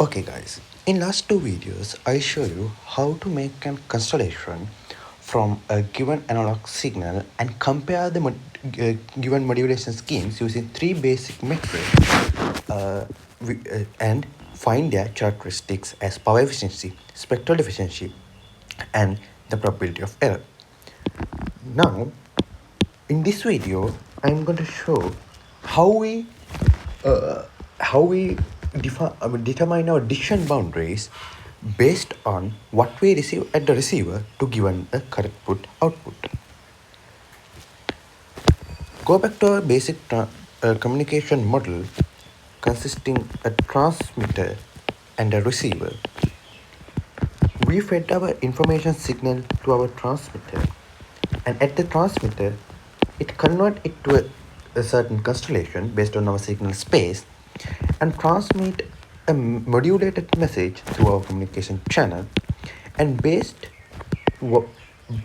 Okay guys, in last two videos I show you how to make a constellation from a given analog signal and compare the given modulation schemes using three basic metrics and find their characteristics as power efficiency, spectral efficiency and the probability of error. Now in this video I'm going to show how we determine our decision boundaries based on what we receive at the receiver to given a correct output. Go back to our basic communication model consisting a transmitter and a receiver. We fed our information signal to our transmitter, and at the transmitter it converts it to a certain constellation based on our signal space and transmit a modulated message through our communication channel, and based on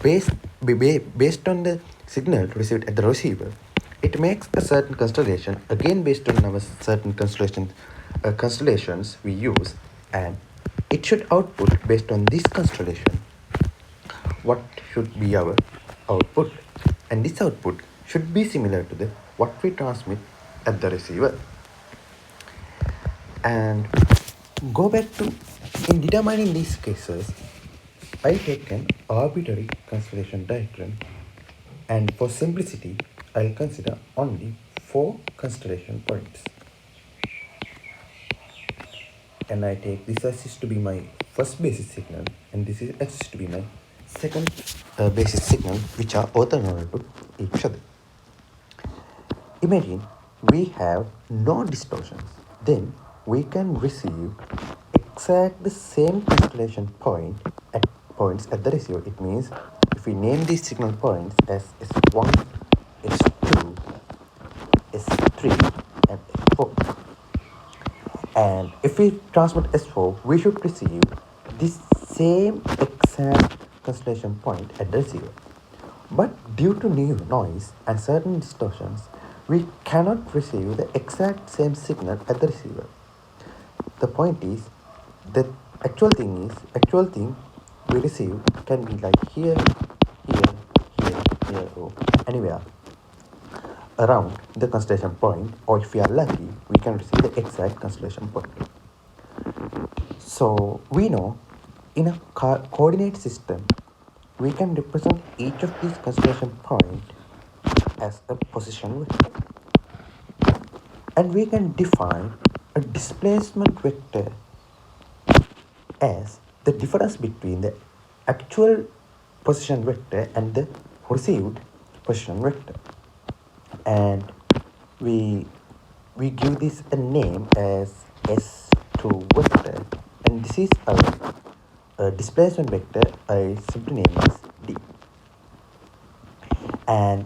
the signal received at the receiver, it makes a certain constellation again based on our certain constellations we use, and it should output based on this constellation what should be our output, and this output should be similar to the what we transmit at the receiver. And go back to, in determining these cases, I take an arbitrary constellation diagram, and for simplicity I'll consider only 4 constellation points, and I take this as to be my first basis signal and this is as to be my second basis signal, which are orthogonal to each other. Imagine we have no distortions, then we can receive exact the same constellation points at the receiver. It means if we name these signal points as S1, S2, S3 and S4, and if we transmit S4, we should receive this same exact constellation point at the receiver. But due to noise and certain distortions, we cannot receive the exact same signal at the receiver. The point is, the actual thing we receive can be like here, or anywhere around the constellation point, or if we are lucky, we can receive the exact constellation point. So we know in a coordinate system, we can represent each of these constellation points as a position vector, and we can define a displacement vector as the difference between the actual position vector and the received position vector, and we give this a name as S2 vector, and this is a displacement vector I simply name as D. And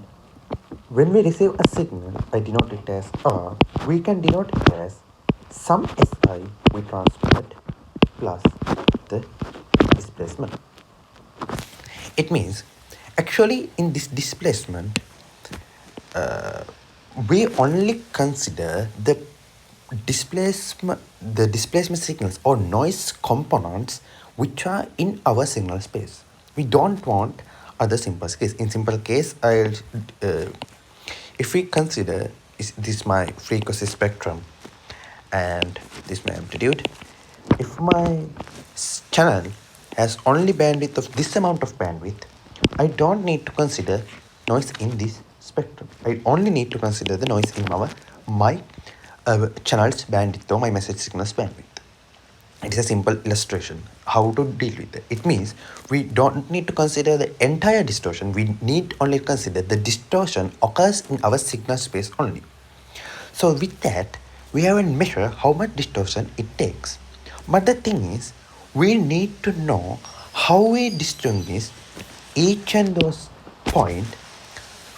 when we receive a signal, I denote it as R. We can denote it as some SI we transmit plus the displacement. It means actually in this displacement, we only consider the displacement signals or noise components which are in our signal space. We don't want other simple case. In simple case, if we consider this my frequency spectrum and this my amplitude, if my channel has only bandwidth of this amount of bandwidth, I don't need to consider noise in this spectrum. I only need to consider the noise in my channel's bandwidth or my message signal's bandwidth. It is a simple illustration how to deal with it. It means we don't need to consider the entire distortion. We need only consider the distortion occurs in our signal space only. So with that, we haven't measured how much distortion it takes. But the thing is, we need to know how we distinguish each and those points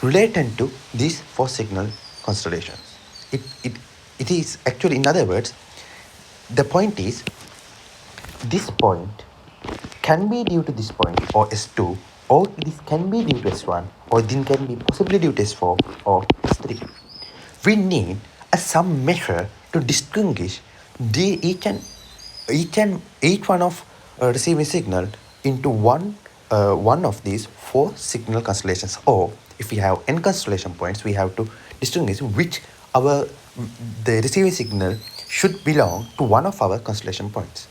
related to these 4 signal constellations. It is actually, in other words, the point is, this point can be due to this point or S2, or this can be due to S1, or this can be possibly due to S4 or S3. We need some measure to distinguish each and each one of receiving signal into one of these 4 signal constellations, or if we have n constellation points, we have to distinguish which our the receiving signal should belong to one of our constellation points.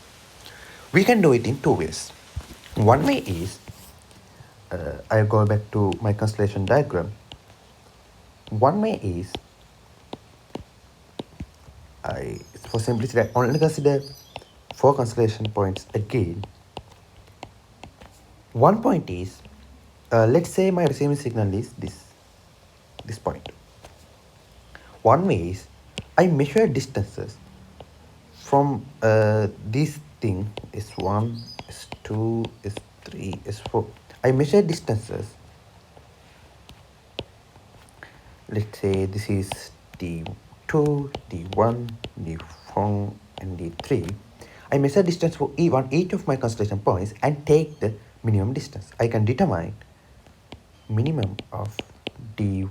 We can do it in 2 ways. One way is I go back to my constellation diagram. One way is for simplicity, I only consider 4 constellation points again. One point is, let's say my receiving signal is this point. One way is I measure distances from this thing S1, S2, S3, S4. I measure distances. Let's say this is D2, D1, D4, and D3. I measure distance for each of my constellation points and take the minimum distance. I can determine minimum of D1,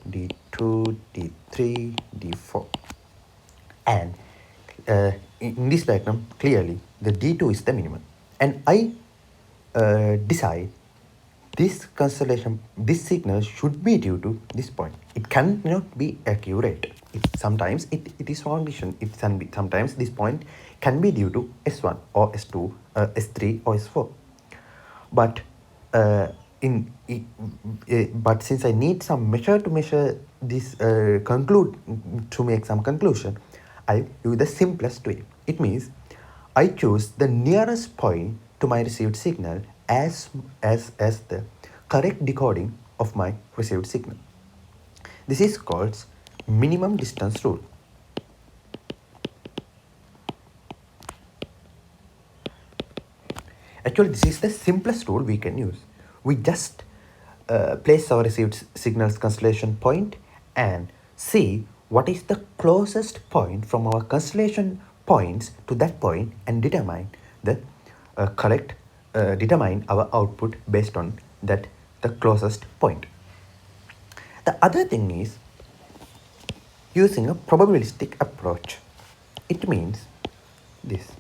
D2, D3, D4. And in this diagram, clearly the D2 is the minimum. And I decide this constellation, this signal should be due to this point. It cannot be accurate. Sometimes it is foundation. Sometimes this point can be due to S1 or S2, S3 or S4. But but since I need some measure to measure this, to make some conclusion, I'll use the simplest way. It means I choose the nearest point to my received signal as the correct decoding of my received signal. This is called minimum distance rule. Actually, this is the simplest rule we can use. We just place our received signal's constellation point and see what is the closest point from our constellation points to that point and determine the determine our output based on that, the closest point. The other thing is using a probabilistic approach. It means this.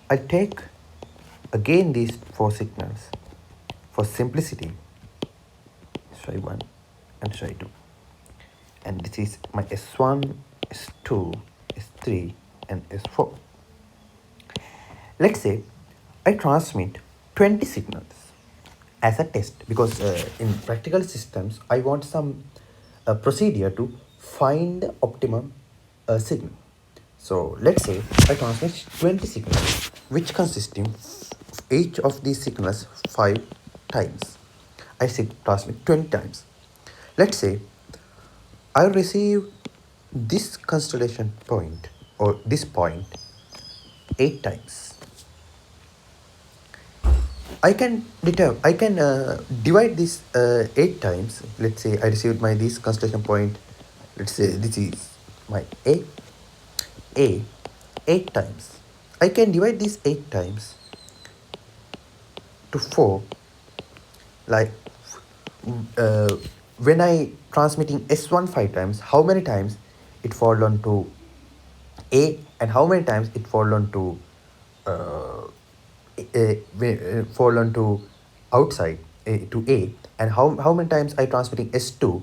I take again these 4 signals for simplicity, try 1 and try 2, and this is my S1, S2, S3 and S4. Let's say I transmit 20 signals as a test, because in practical systems I want some procedure to find the optimum signal. So let's say I transmit 20 signals, which consisting each of these signals 5 times. I transmit 20 times. Let's say I receive this constellation point or this point 8 times. I can divide this 8 times. Let's say I received this constellation point. Let's say this is my A 8 times. I can divide this 8 times to 4. Like when I transmitting S1 5 times, how many times it fall on to A and how many times it fall on to fall on to outside to A, and how many times I transmitting S2,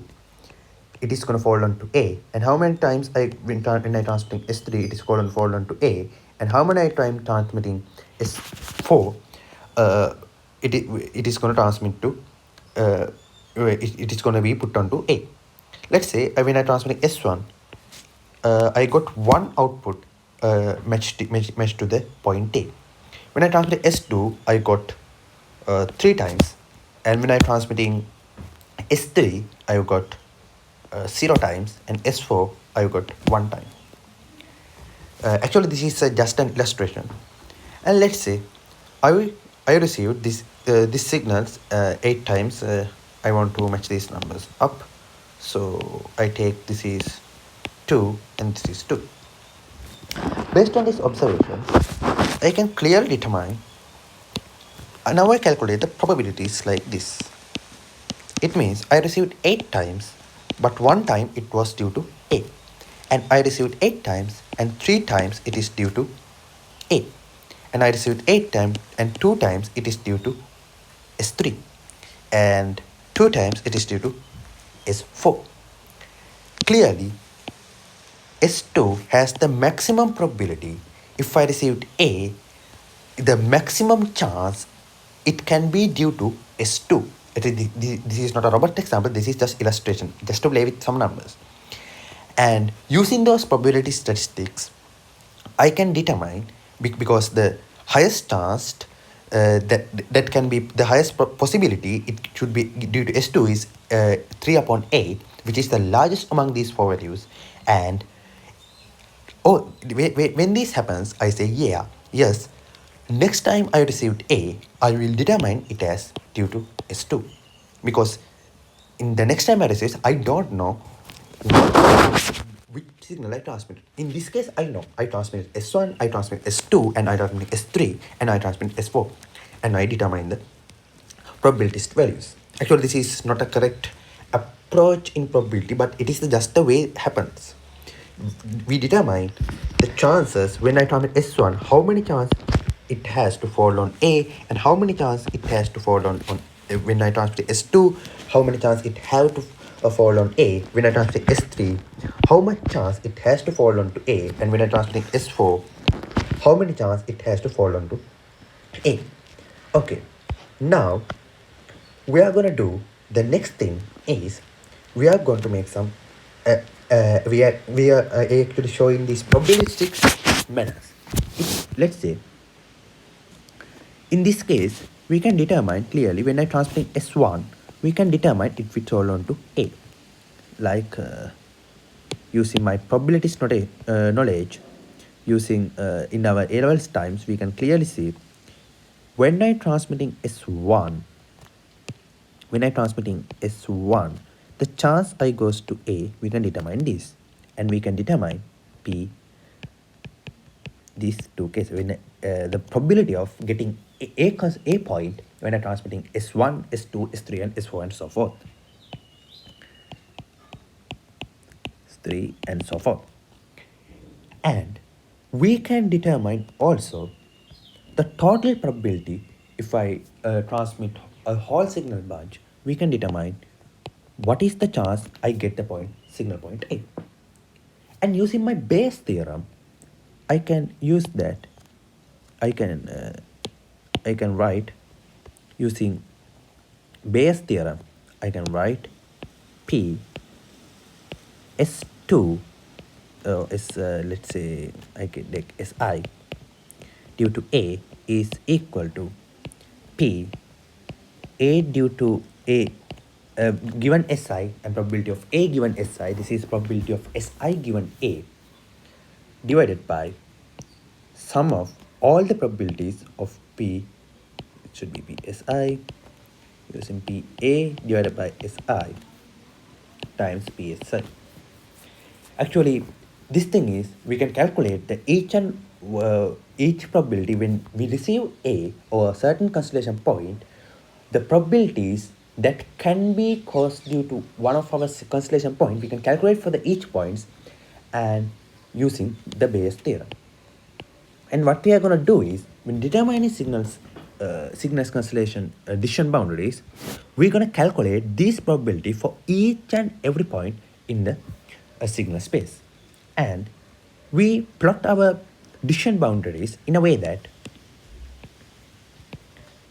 it is going to fall on to A, and how many times when I transmitting S3, it is going to fall on to A, and how many times transmitting S4, it is going to transmit to it is going to be put onto A. Let's say when I transmitting S1, I got one output matched to the point A. When I transmit S2, I got 3 times, and when I transmitting S3, I got 0 times, and S4 I got 1 time. Actually, this is just an illustration. And let's say I received these signals 8 times. I want to match these numbers up, so I take this is 2 and this is 2. Based on this observation, I can clearly determine. Now I calculate the probabilities like this. It means I received 8 times, but 1 time it was due to A, and I received 8 times and 3 times it is due to A. And I received 8 times, and 2 times it is due to S3. And 2 times it is due to S4. Clearly, S2 has the maximum probability. If I received A, the maximum chance it can be due to S2. This is not a robot example, this is just illustration, just to play with some numbers. And using those probability statistics, I can determine, because the highest chance that can be the highest possibility it should be due to S2 is 3 upon 8, which is the largest among these 4 values. And when this happens, I say, yes, next time I received A, I will determine it as due to S2. Because in the next time I receive, I don't know which signal I transmit. In this case, I know I transmit S1, I transmit S2, and I transmit S3, and I transmit S4. And I determine the probabilistic values. Actually, this is not a correct approach in probability, but it is just the way it happens. We determine the chances when I transmit S1, how many chances it has to fall on A, and how many chances it has to fall on when I transmit S2, how many chances it has to fall on A. When I transmit S3, how much chance it has to fall on to A, and when I transmit S4, how many chance it has to fall on to A. Okay, now we are going to do the next thing is we are going to make some we are actually showing these probabilistic manners. Let's say in this case we can determine clearly when I transmit S1, we can determine if it fall onto A, like using my probabilities knowledge, using in our A levels times, we can clearly see when I transmitting S1, the chance I goes to A, we can determine this, and we can determine P, these two cases, when the probability of getting a point when I'm transmitting S1, S2, S3, and S4, and so forth. S3 and so forth. And we can determine also the total probability. If I transmit a whole signal bunch, we can determine what is the chance I get the signal point A. And using my Bayes theorem, I can use that. I can write using Bayes theorem. I can write P S2 let's say I can take Si due to A is equal to P A due to A given Si, and probability of A given Si, this is probability of Si given A, divided by sum of all the probabilities of P, it should be PSI, using PA divided by SI times PSI. Actually, this thing is, we can calculate the each probability when we receive A or a certain constellation point, the probabilities that can be caused due to one of our constellation point, we can calculate for the each points and using the Bayes theorem. And what we are going to do is, when determining signals constellation decision boundaries, we're going to calculate this probability for each and every point in the signal space. And we plot our decision boundaries in a way that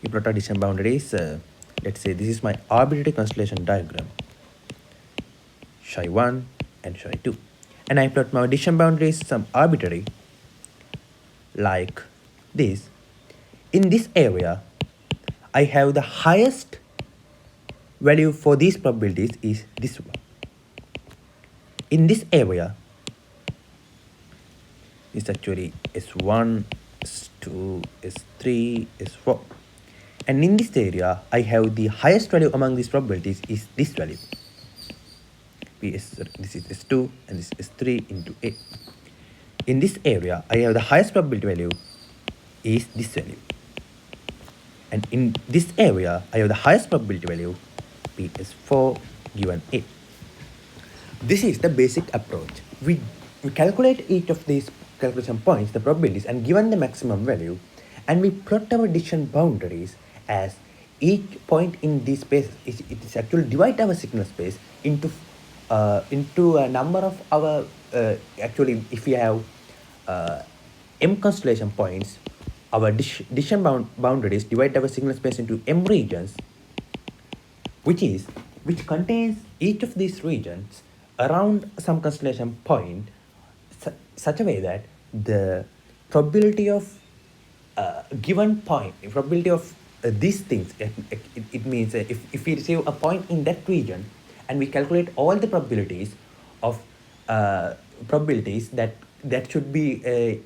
we plot our decision boundaries. Let's say this is my arbitrary constellation diagram, Psi1 and Psi2. And I plot my decision boundaries some arbitrary like this. In this area, I have the highest value for these probabilities is this one. In this area, it's actually S1, S2, S3, S4. And in this area, I have the highest value among these probabilities is this value. This is S2 and this is S3 into A. In this area, I have the highest probability value is this value. And in this area, I have the highest probability value, PS4 given A. This is the basic approach. We calculate each of these calculation points, the probabilities, and given the maximum value, and we plot our decision boundaries as each point in this space it is actually divide our signal space into a number of our actually if we have m constellation points, our decision boundaries divide our signal space into m regions, which contains each of these regions around some constellation point, such a way that the probability of given point, probability of these things, it means if we receive a point in that region and we calculate all the probabilities of probabilities that should be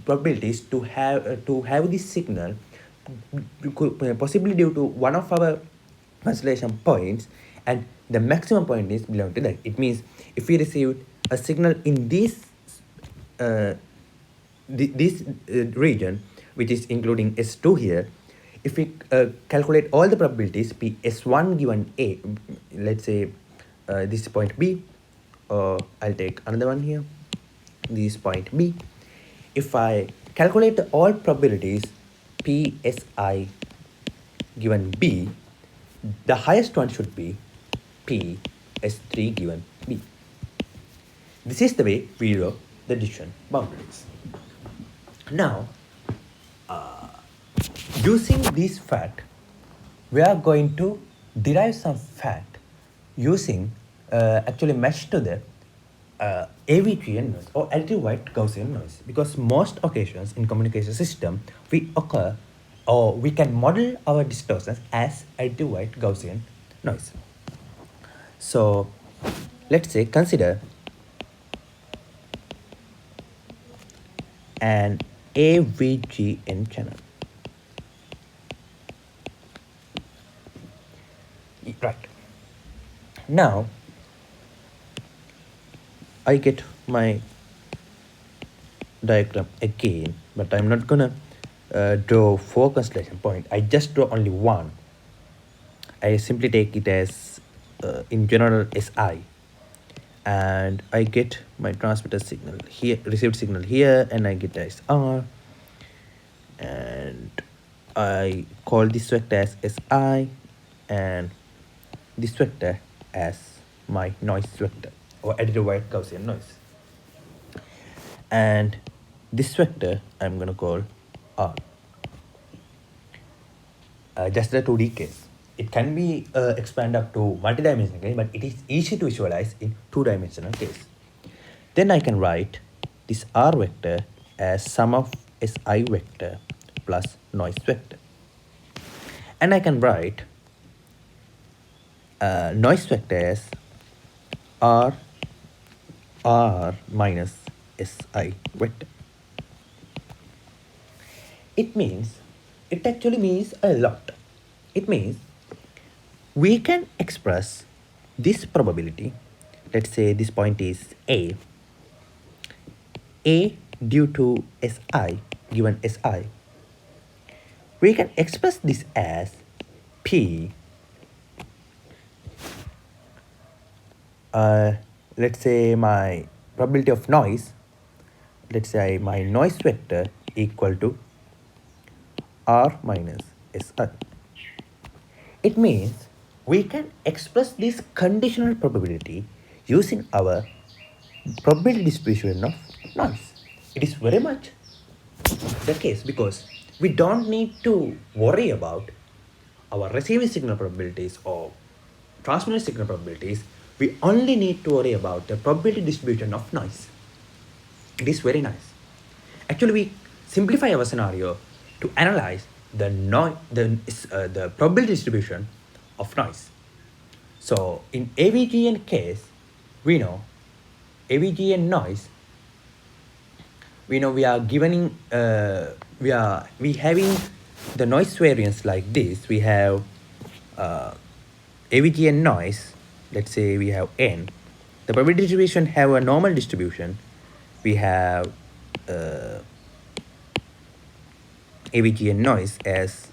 probabilities to have this signal possibly due to one of our constellation points, and the maximum point is belong to that. It means if we receive a signal in this this region, which is including S2 here, if we calculate all the probabilities P S1 given A, let's say this is point B, or I'll take another one here, this is point B. If I calculate all probabilities PSI given B, the highest one should be PS3 given B. This is the way we draw the decision boundaries. Now, using this fact, we are going to derive some fact using actually match to the AVGN noise or additive white Gaussian noise, because most occasions in communication system we occur or we can model our distortions as additive white Gaussian noise. So let's say consider an AVGN channel. Right. Now I get my diagram again, but I'm not gonna draw 4 constellation points. I just draw only one. I simply take it as in general SI, and I get my transmitter signal here, received signal here, and I get as R, and I call this vector as SI and this vector as my noise vector or additive white Gaussian noise, and this vector I'm gonna call R. Just the 2D case. It can be expanded up to multi-dimensional case, but it is easy to visualize in 2-dimensional case. Then I can write this R vector as sum of SI vector plus noise vector, and I can write noise vector as R minus SI vector. It actually means a lot. It means we can express this probability. Let's say this point is A due to SI, given SI. We can express this as P, let's say my probability of noise, let's say my noise vector equal to R minus SI. It means we can express this conditional probability using our probability distribution of noise. It is very much the case because we don't need to worry about our receiving signal probabilities or transmitting signal probabilities. We only need to worry about the probability distribution of noise. It is very nice. Actually, we simplify our scenario to analyze the probability distribution of noise. So in AVGN case, we know AVGN noise. We know we are given we having the noise variance like this. We have AVGN noise. Let's say we have n. The probability distribution have a normal distribution. We have AVGN noise as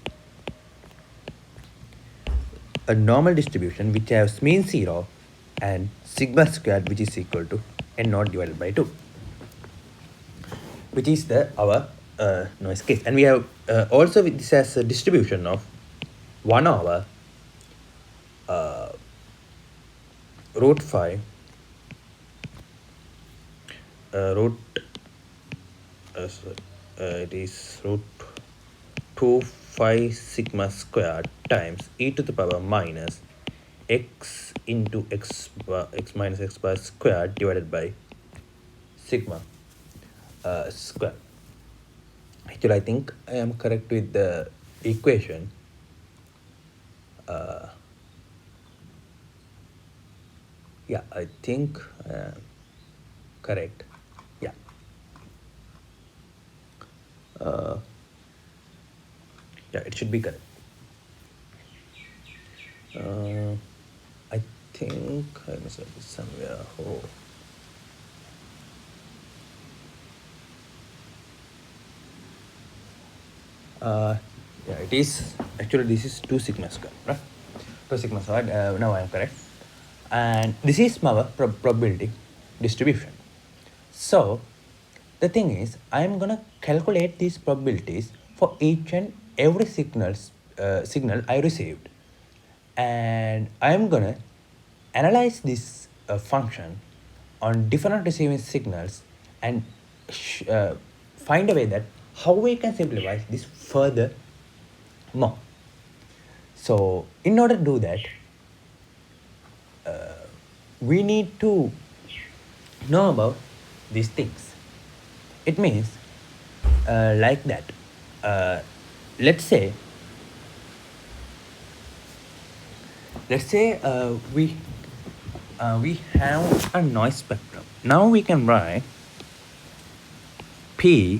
a normal distribution which has mean 0 and sigma squared, which is equal to n naught divided by 2. which is the our noise case. And we have also this as a distribution of 1 over root 5 root it is root 2 5 sigma squared times e to the power minus x into x minus x bar squared divided by sigma square. Actually, I think I am correct with the equation. Yeah, I think correct. Yeah. Yeah, it should be correct. I think I must have this somewhere. Oh. Yeah, it is actually this is 2 sigma squared, right? 2 sigma squared. Now I am correct, and this is my probability distribution. So the thing is, I am gonna calculate these probabilities for each and every signal I received, and I am gonna analyze this function on different receiving signals and find a way that how we can simplify this further more. So in order to do that, we need to know about these things. It means like that. Let's say we have a noise spectrum. Now we can write P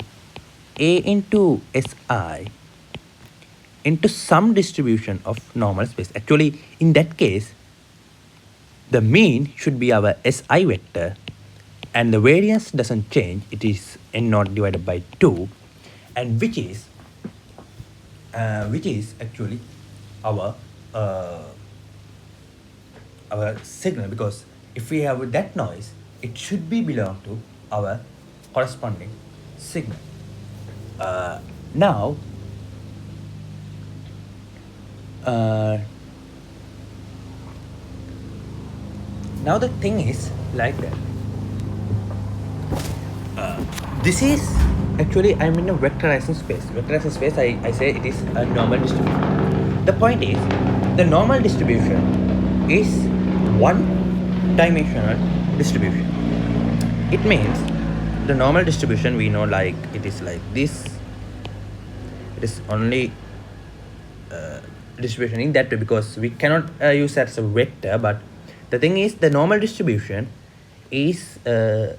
A into Si into some distribution of normal space. Actually, in that case, the mean should be our Si vector, and the variance doesn't change. It is n0 divided by 2, and which is actually our signal, because if we have that noise, it should be belong to our corresponding signal. Now the thing is like that. This is actually, I'm in a vectorizing space. Vectorizing space, I say it is a normal distribution. The point is, the normal distribution is one-dimensional distribution. It means the normal distribution, we know, like it is like this. It is only distribution in that way because we cannot use that as a vector. But the thing is, the normal distribution is a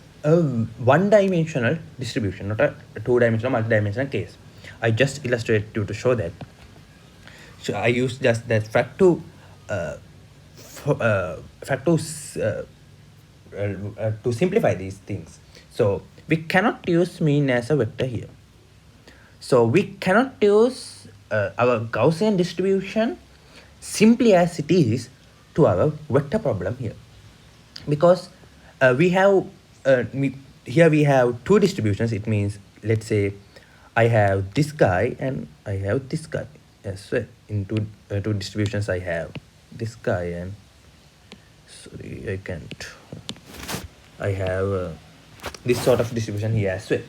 one-dimensional distribution, not a two-dimensional, multi-dimensional case. I just illustrated you to show that. So I use just that fact to simplify these things. So we cannot use mean as a vector here. So we cannot use our Gaussian distribution simply as it is to our vector problem here, because we have here we have two distributions. It means, let's say I have this guy and I have this guy. Yes, so in two distributions I have this guy and sorry, I have this sort of distribution here as well.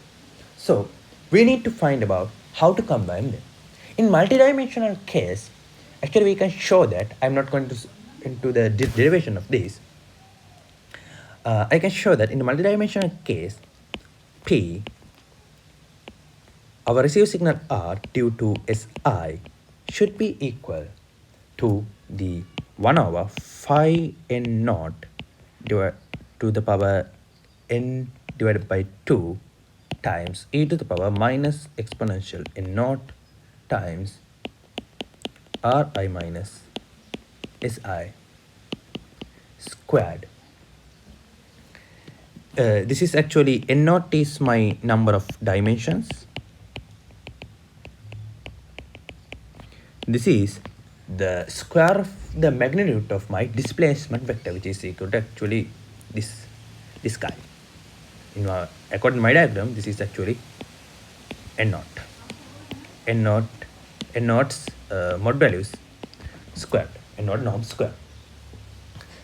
So we need to find about how to combine them. In multidimensional case, actually we can show that. I'm not going to into the derivation of this. I can show that in the multidimensional case, P, our received signal R due to Si should be equal to the 1 over phi n naught divided to the power n divided by 2 times e to the power minus exponential n naught times Ri minus Si squared. This is actually n naught is my number of dimensions. This is the square of the magnitude of my displacement vector, which is equal to actually this guy. According to my diagram, this is actually n naught, n naught, n naught's mod values squared, n naught norm squared.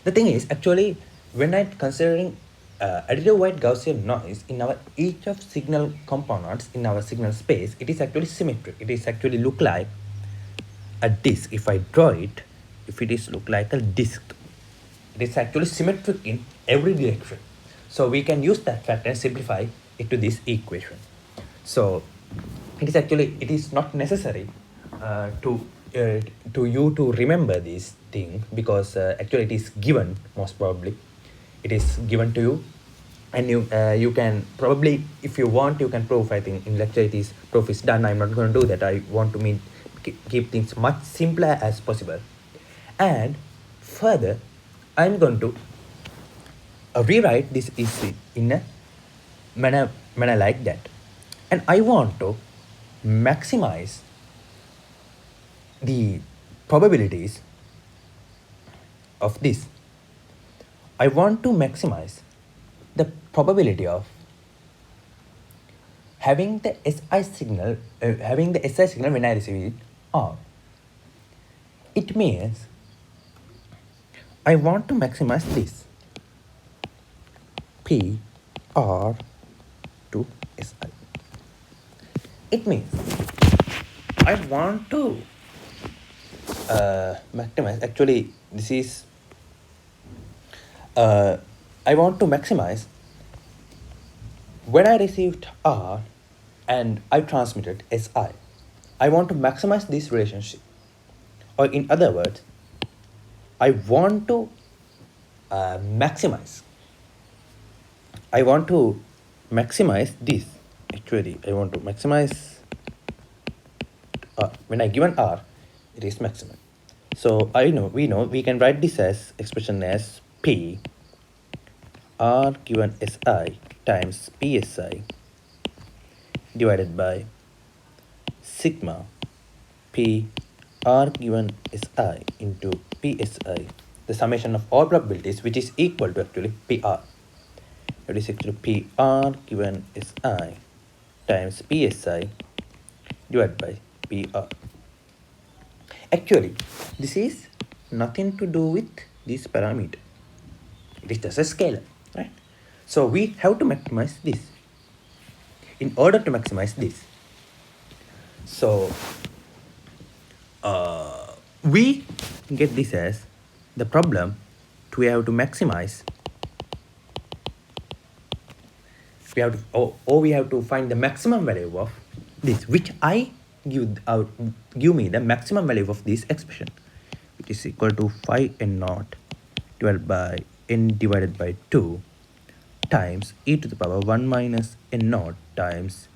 The thing is, actually, when I'm considering additive white Gaussian noise in our each of signal components in our signal space, it is actually symmetric. It is actually look like a disk. If I draw it, if it is look like a disk, it is actually symmetric in every direction. So we can use that fact and simplify it to this equation. So it is actually, it is not necessary to you to remember this thing, because actually it is given, most probably it is given to you, and you can probably, if you want, you can prove. I think in lecture it is proof is done. I'm not going to do that. I want to keep things much simpler as possible. And further, I'm going to rewrite this issue in a manner like that. And I want to maximize the probabilities of this. I want to maximize the probability of having the SI signal, when I receive it R. It means I want to maximize this P R to SI. It means I want to maximize, actually this is I want to maximize when I received R and I transmitted SI. I want to maximize this relationship, or in other words, I want to maximize this. Actually, I want to maximize when I given R, it is maximum. So we can write this as expression as P R given SI times PSI divided by sigma P R given SI into PSI, the summation of all probabilities, which is equal to actually PR. It is actually PR given SI times PSI divided by PR. Actually, this is nothing to do with this parameter. It is just a scalar, right? So we have to maximize this. In order to maximize this, so we get this as the problem to we have to maximize. We have to, we have to find the maximum value of this, which I give me the maximum value of this expression, which is equal to phi n naught divided by n divided by 2 times e to the power 1 minus n naught times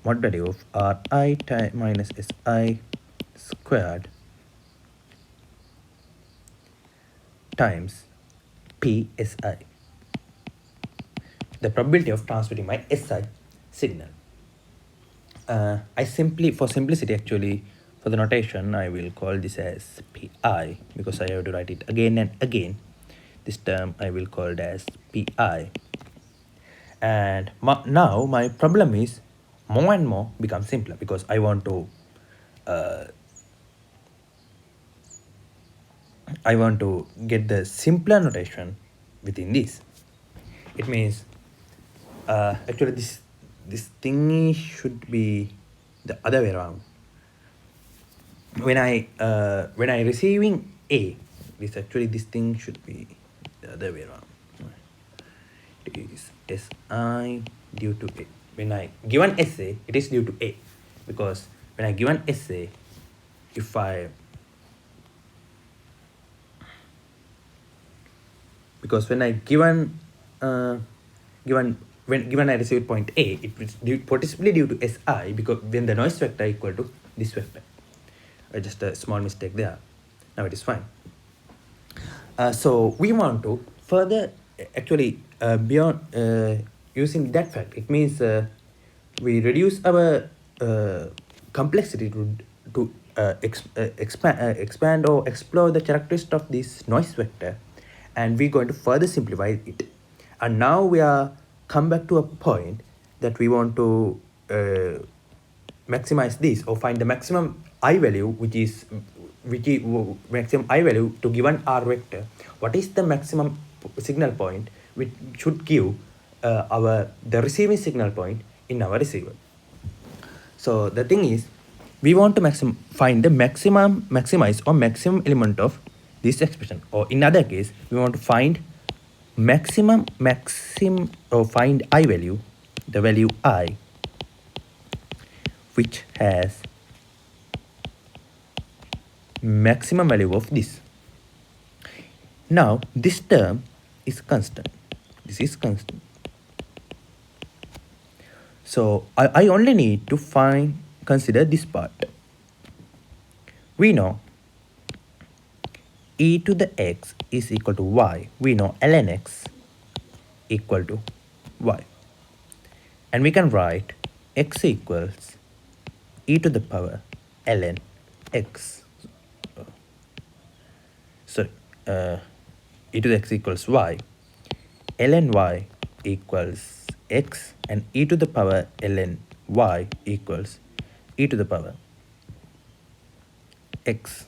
mod value of Ri minus Si squared times PSI, the probability of transmitting my SI signal. I simply, for simplicity actually, for the notation, I will call this as PI, because I have to write it again and again. This term I will call it as PI. And now my problem is more and more become simpler, because I want to get the simpler notation within this. It means actually this thingy should be the other way around. When I receiving A, this thing should be the other way around. It is SI due to A. When I given SA, it is due to A, because when I given SA, because when I given when I receive point A, it is possibly due to SI, because when the noise vector equal to this vector. Just a small mistake there. Now it is fine. So we want to further actually beyond using that fact. It means we reduce our complexity to expand or explore the characteristics of this noise vector, and we're going to further simplify it. And now we are come back to a point that we want to maximize this or find the maximum I value, which is maximum I value to given R vector, what is the maximum signal point which should give the receiving signal point in our receiver. So the thing is, we want to find the maximize or maximum element of this expression, or in other case, we want to find maxim or find I value, the value I, which has maximum value of this. Now this term is constant. This is constant. So I only need to consider this part. We know e to the x is equal to y. We know ln x equal to y. And we can write x equals e to the power ln x. Sorry, e to the x equals y. Ln y equals x, and e to the power ln y equals e to the power x.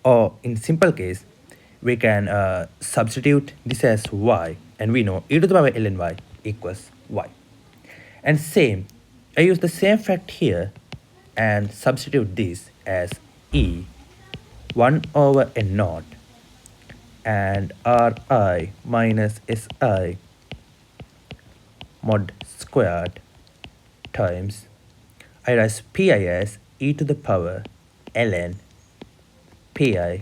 Or in simple case, we can substitute this as y, and we know e to the power ln y equals y. And same, I use the same fact here and substitute this as e 1 over n naught and ri minus si mod squared times I write pi as e to the power ln pi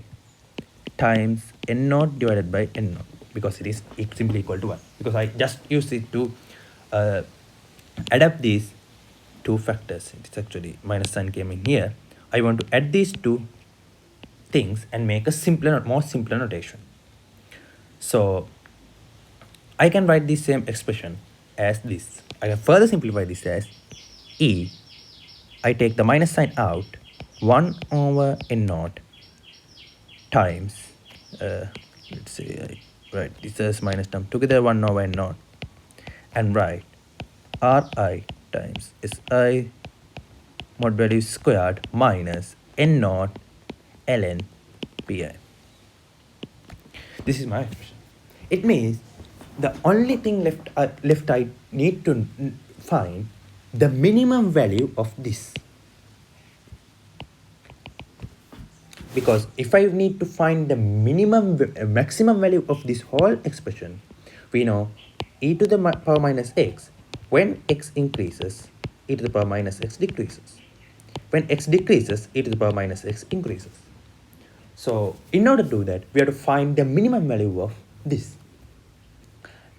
times n naught divided by n naught, because it is simply equal to 1. Because I just use it to adapt these two factors. It's actually minus sign came in here. I want to add these two things and make a more simpler notation. So I can write this same expression as this. I can further simplify this as e. I take the minus sign out, 1 over n naught times, let's say I write this as minus term together, 1 over n naught, and write ri times si mod value squared minus n naught ln pi. This is my expression. It means the only thing left I need to find the minimum value of this. Because if I need to find the maximum value of this whole expression, we know e to the power minus x, when x increases, e to the power minus x decreases. When x decreases, e to the power minus x increases. So in order to do that, we have to find the minimum value of this.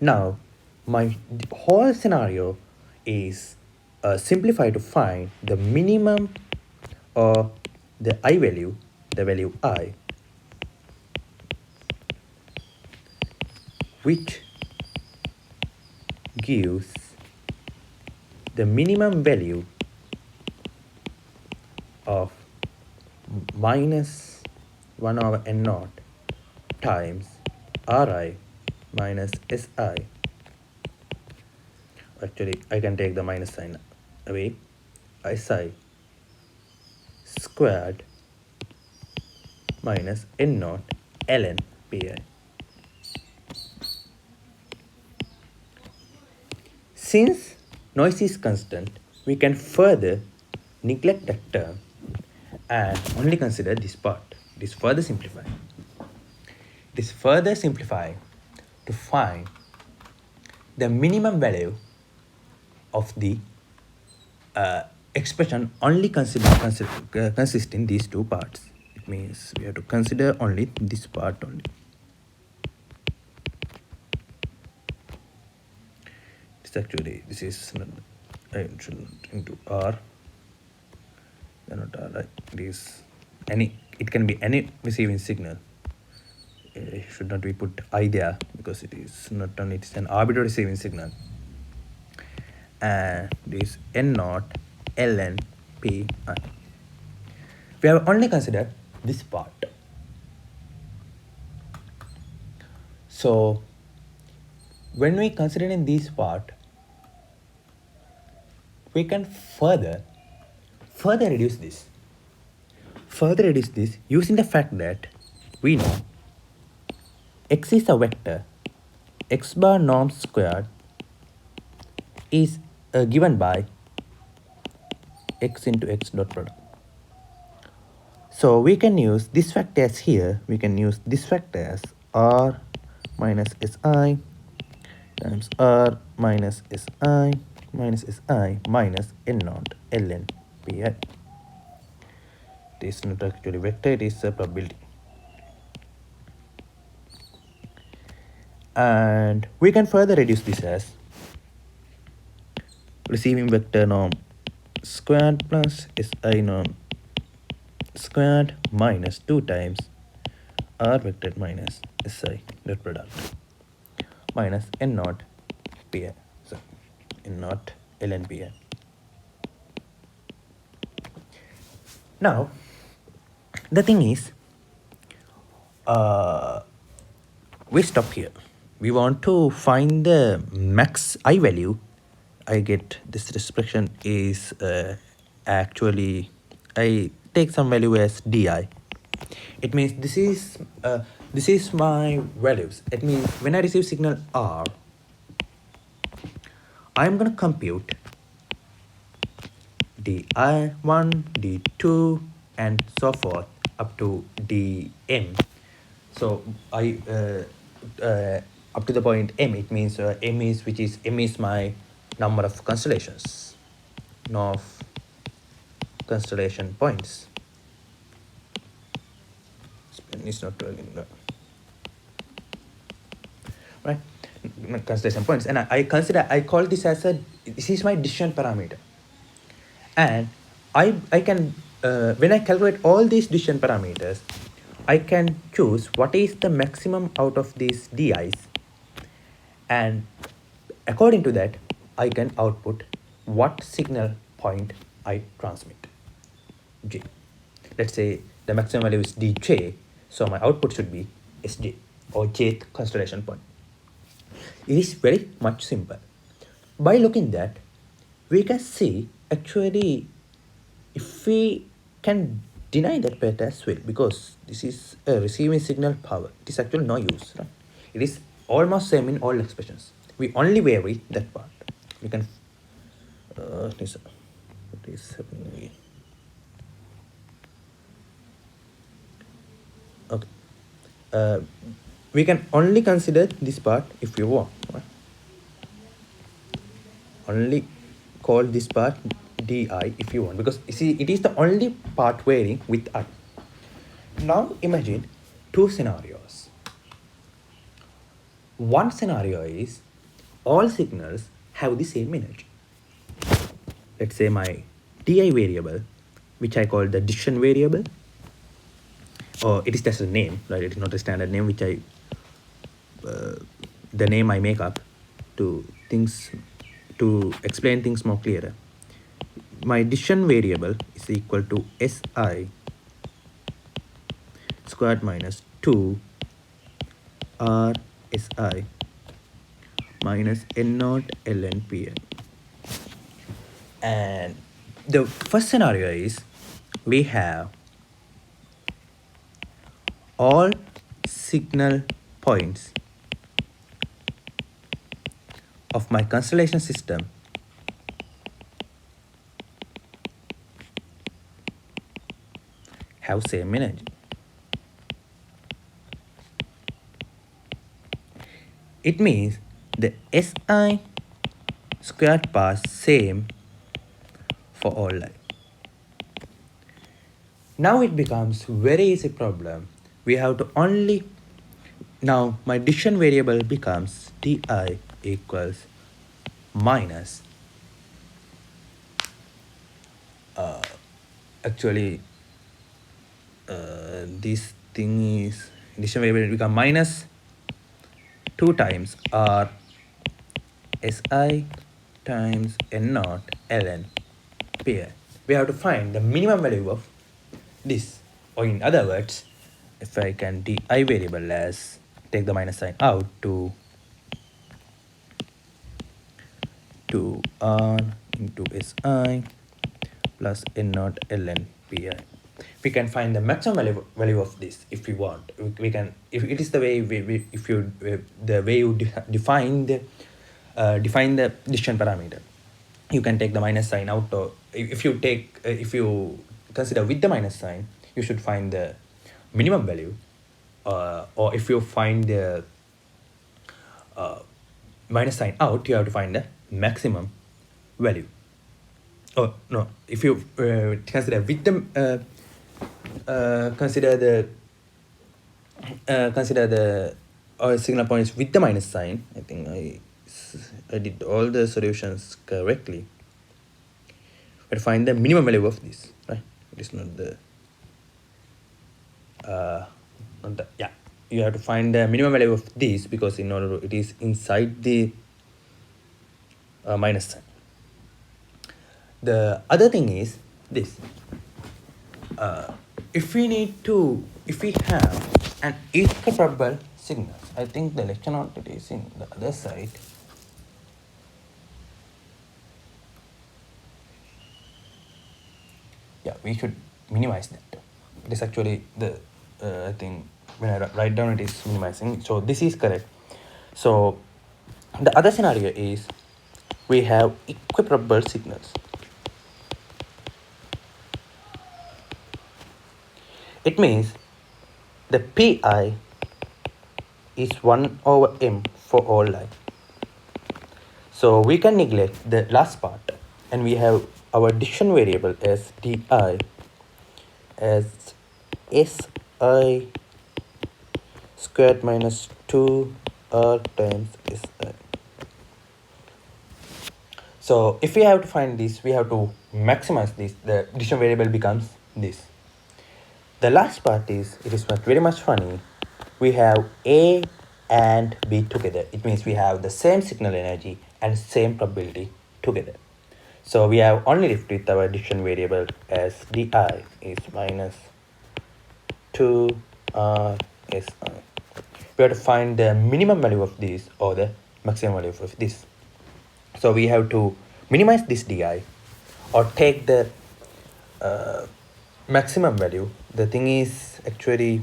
Now, my whole scenario is simplified to find the minimum or the I value, the value I, which gives the minimum value of minus 1 over n naught times ri minus si. Actually, I can take the minus sign away. Si squared minus n naught ln pi. Since noise is constant, we can further neglect that term and only consider this part. This further simplify. This further simplify to find the minimum value of the expression only consisting these two parts. It means we have to consider only this part only. It's actually, this is not, into R. Not R, right? It can be any receiving signal. It should not be put I there because it is not only, it's an arbitrary receiving signal. And this n naught ln pi. We have only considered this part. So when we consider in this part, we can further reduce this. Further reduce this using the fact that we know x is a vector, x bar norm squared is given by x into x dot product. So we can use this factor as here, we can use this factor as r minus si times r minus si minus n naught ln pi. It is not actually vector, it is a probability. And we can further reduce this as receiving vector norm squared plus si norm squared minus 2 times r vector minus si dot product minus n naught pi. So n naught ln pi. Now the thing is, we stop here. We want to find the max I value. I get this expression is actually, I take some value as di. It means this is my values. It means when I receive signal r, I'm gonna compute di1, d2, and so forth up to dm. So I up to the point m. It means m is my number of constellations, of constellation points. It's not working, right? Constellation points, and I call this as this is my decision parameter, and I can when I calculate all these decision parameters, I can choose what is the maximum out of these di's, and according to that I can output what signal point I transmit, j. Let's say the maximum value is dj, so my output should be sj, or jth constellation point. It is very much simple. By looking that, we can see actually if we can deny that part as well, because this is a receiving signal power. It is actually no use, right? It is almost same in all expressions. We only vary that part. We can what is happening here? Okay. We can only consider this part if you want, right? Only call this part di if you want, because you see it is the only part varying with I. Now imagine two scenarios. One scenario is all signals have the same energy. Let's say my di variable, which I call the decision variable, or it is just a name, right? It is not a standard name, which I the name I make up to things, to explain things more clearer. My decision variable is equal to si squared minus 2 r si minus n naught ln pi. And the first scenario is we have all signal points of my constellation system have same energy. It means the si squared part same for all life. Now it becomes very easy problem. We have to only, now my decision variable becomes di equals minus actually this thing is decision variable become minus 2 times r si times n naught ln pi. We have to find the minimum value of this, or in other words, if I can di variable as take the minus sign out to r into Si plus N naught ln Pi. We can find the maximum value of this if we want. We can, if it is the way if you the way you define the decision parameter, you can take the minus sign out, or if you take if you consider with the minus sign, you should find the minimum value, or if you find the minus sign out, you have to find the maximum value. Oh no, if you consider with the consider the signal points with the minus sign. I think I did all the solutions correctly. But find the minimum value of this, right? It is not the yeah. You have to find the minimum value of this, because in order it is inside the minus sign. The other thing is this. If we have an equiprobable signal, I think the lecture note it is in the other side. Yeah, we should minimize that. It is actually the I think when I write down it is minimizing. So this is correct. So the other scenario is we have equiprobable signals. It means the Pi is 1 over m for all I. So we can neglect the last part, and we have our decision variable as di as si squared minus 2r times si. So if we have to find this, we have to maximize this. The decision variable becomes this. The last part is, it is not very much funny. We have A and B together. It means we have the same signal energy and same probability together. So we have only left with our decision variable as di is minus 2r si. We have to find the minimum value of this or the maximum value of this. So we have to minimize this di or take the maximum value. The thing is actually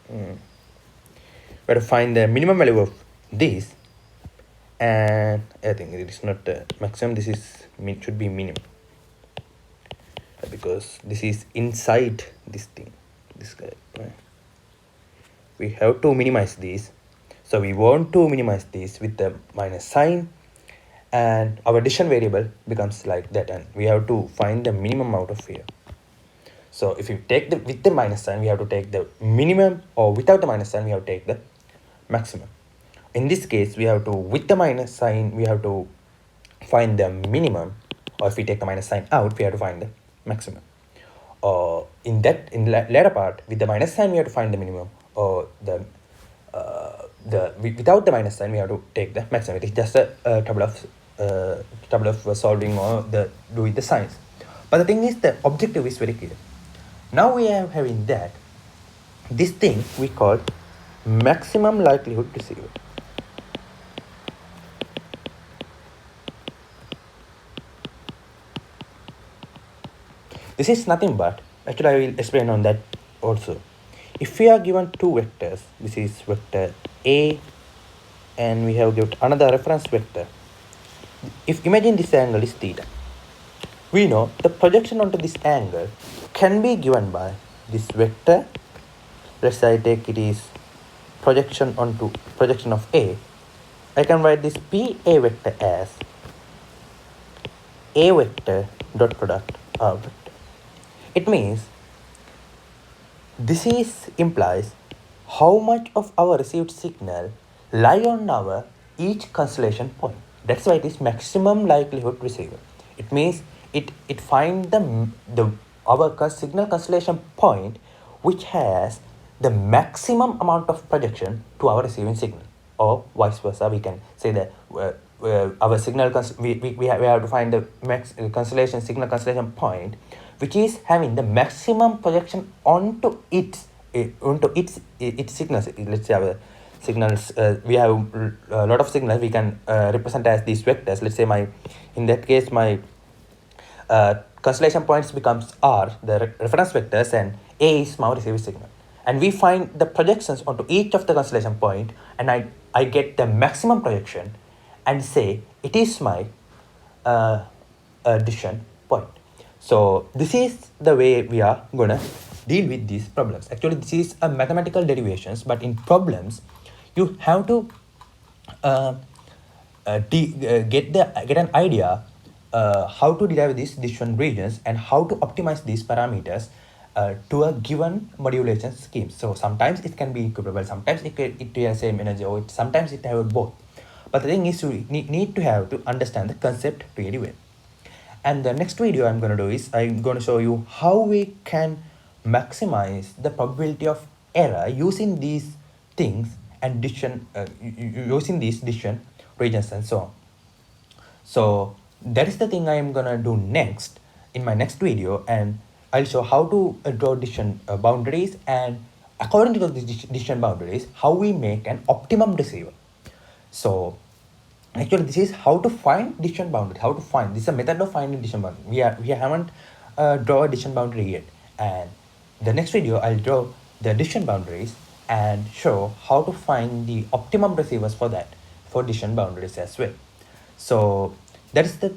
we have to find the minimum value of this, and I think it is not the maximum, this is should be minimum, because this is inside this thing, this guy, right? We have to minimize this. So we want to minimize this with the minus sign, and our decision variable becomes like that, and we have to find the minimum out of here. So if you take the with the minus sign, we have to take the minimum, or without the minus sign, we have to take the maximum. In this case, we have to, with the minus sign, we have to find the minimum, or if we take the minus sign out, we have to find the maximum. Or in latter part, with the minus sign, we have to find the minimum, or without the minus sign, we have to take the maximum. It is just a trouble of solving or do with the signs. But the thing is, the objective is very clear. Now we are having that this thing we call maximum likelihood receiver. This is nothing but, actually I will explain on that also. If we are given two vectors, this is vector A, and we have given another reference vector. If imagine this angle is theta, we know the projection onto this angle can be given by this vector. Let's say I take it is projection of A. I can write this PA vector as A vector dot product R vector. It means this implies how much of our received signal lie on our each constellation point. That's why it is maximum likelihood receiver. It means it finds our signal constellation point which has the maximum amount of projection to our receiving signal, or vice versa. We can say that our signal we have to find the signal constellation point which is having the maximum projection onto its signals. Let's say our signals, we have a lot of signals we can represent as these vectors. Let's say in that case, my constellation points becomes R, the reference vectors, and A is my received signal. And we find the projections onto each of the constellation point, and I get the maximum projection and say it is my decision point. So this is the way we are gonna deal with these problems. Actually, this is a mathematical derivations, but in problems, you have to get an idea how to derive these decision regions and how to optimize these parameters to a given modulation scheme. So sometimes it can be equivalent, sometimes it has same energy, or sometimes it have both. But the thing is, you need to have to understand the concept really well. And the next video I'm going to do is I'm going to show you how we can maximize the probability of error using these things and decision using these decision regions and so on. So that is the thing I am gonna do next in my next video, and I'll show how to draw decision boundaries, and according to the decision boundaries, how we make an optimum receiver. So actually, this is how to find decision boundary. How to find, this is a method of finding decision boundary. We haven't draw a decision boundary yet, and the next video I'll draw the decision boundaries and show how to find the optimum receivers for that, for decision boundaries as well. So that is the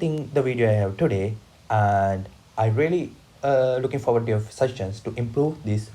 video I have today, and I really looking forward to your suggestions to improve this